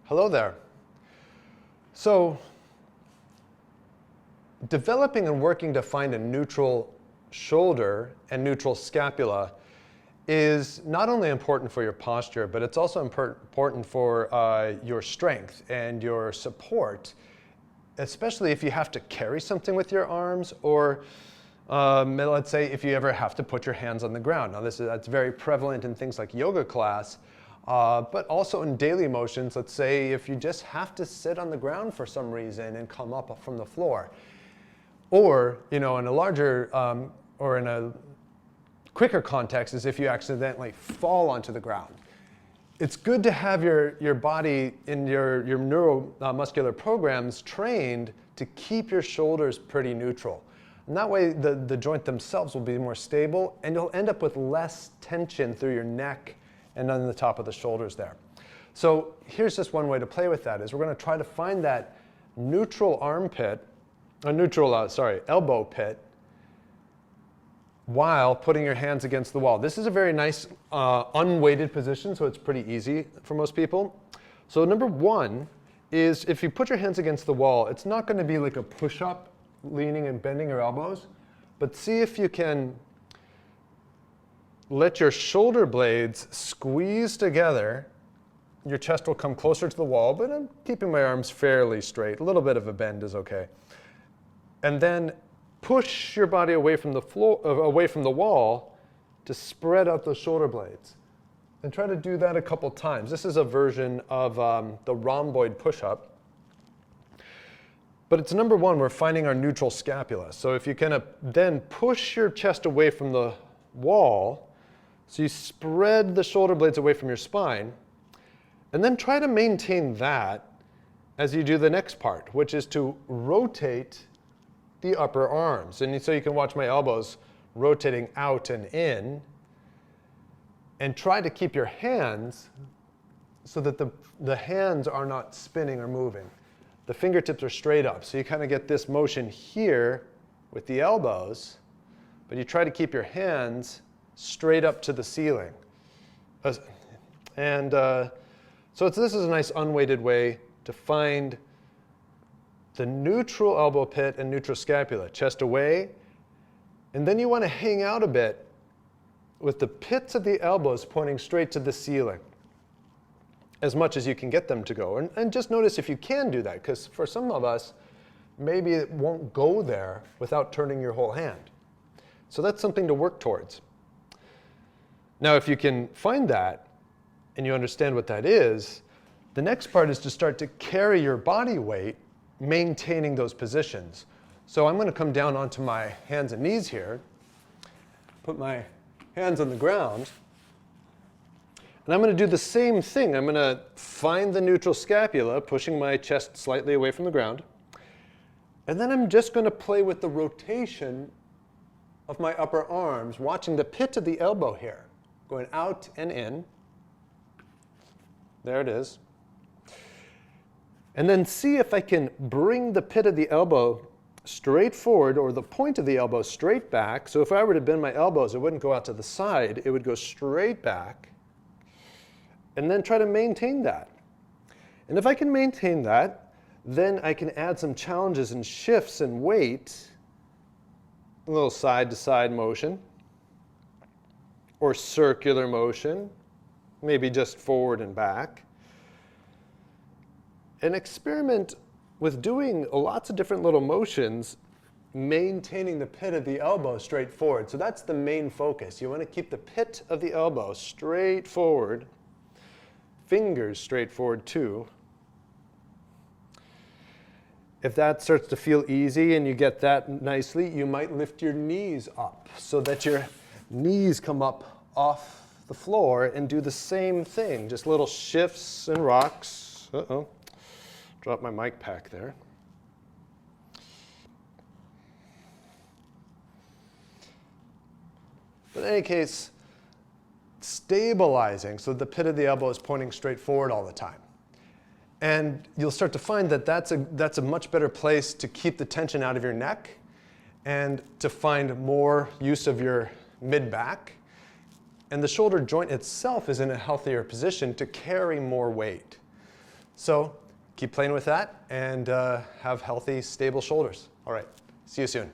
Hello there. So, developing and working to find a neutral shoulder and neutral scapula is not only important for your posture, but it's also important for your strength and your support, especially if you have to carry something with your arms, or let's say if you ever have to put your hands on the ground. Now that's very prevalent in things like yoga class, but also in daily motions. Let's say if you just have to sit on the ground for some reason and come up from the floor. Or, in a larger, or in a quicker context is if you accidentally fall onto the ground. It's good to have your body in your neuromuscular programs trained to keep your shoulders pretty neutral. And that way the joint themselves will be more stable, and you'll end up with less tension through your neck and on the top of the shoulders there. So here's just one way to play with that, is we're going to try to find that neutral armpit, elbow pit, while putting your hands against the wall. This is a very nice unweighted position, so it's pretty easy for most people. So number one is if you put your hands against the wall, it's not going to be like a push-up, leaning and bending your elbows, but see if you can let your shoulder blades squeeze together. Your chest will come closer to the wall, but I'm keeping my arms fairly straight. A little bit of a bend is okay. And then push your body away from the floor, away from the wall, to spread out those shoulder blades. And try to do that a couple times. This is a version of the rhomboid push-up. But it's number one, we're finding our neutral scapula. So if you kind of then push your chest away from the wall, so you spread the shoulder blades away from your spine, and then try to maintain that as you do the next part, which is to rotate the upper arms. And so you can watch my elbows rotating out and in, and try to keep your hands so that the hands are not spinning or moving. The fingertips are straight up. So you kind of get this motion here with the elbows, but you try to keep your hands straight up to the ceiling. And so this is a nice unweighted way to find the neutral elbow pit and neutral scapula. Chest away, and then you want to hang out a bit with the pits of the elbows pointing straight to the ceiling, as much as you can get them to go. And just notice if you can do that, because for some of us, maybe it won't go there without turning your whole hand. So that's something to work towards. Now, if you can find that, and you understand what that is, the next part is to start to carry your body weight, maintaining those positions. So I'm going to come down onto my hands and knees here, put my hands on the ground, and I'm going to do the same thing. I'm going to find the neutral scapula, pushing my chest slightly away from the ground, and then I'm just going to play with the rotation of my upper arms, watching the pit of the elbow here, going out and in. There it is. And then see if I can bring the pit of the elbow straight forward, or the point of the elbow straight back. So if I were to bend my elbows, it wouldn't go out to the side, it would go straight back. And then try to maintain that. And if I can maintain that, then I can add some challenges and shifts and weight, a little side-to-side motion, or circular motion, maybe just forward and back. And experiment with doing lots of different little motions, maintaining the pit of the elbow straight forward. So that's the main focus. You want to keep the pit of the elbow straight forward, fingers straight forward too. If that starts to feel easy and you get that nicely, you might lift your knees up so that your knees come up off the floor and do the same thing. Just little shifts and rocks. Uh-oh. Drop my mic pack there. But in any case, stabilizing so the pit of the elbow is pointing straight forward all the time. And you'll start to find that that's a much better place to keep the tension out of your neck and to find more use of your mid-back. And the shoulder joint itself is in a healthier position to carry more weight. So keep playing with that and have healthy, stable shoulders. All right, see you soon.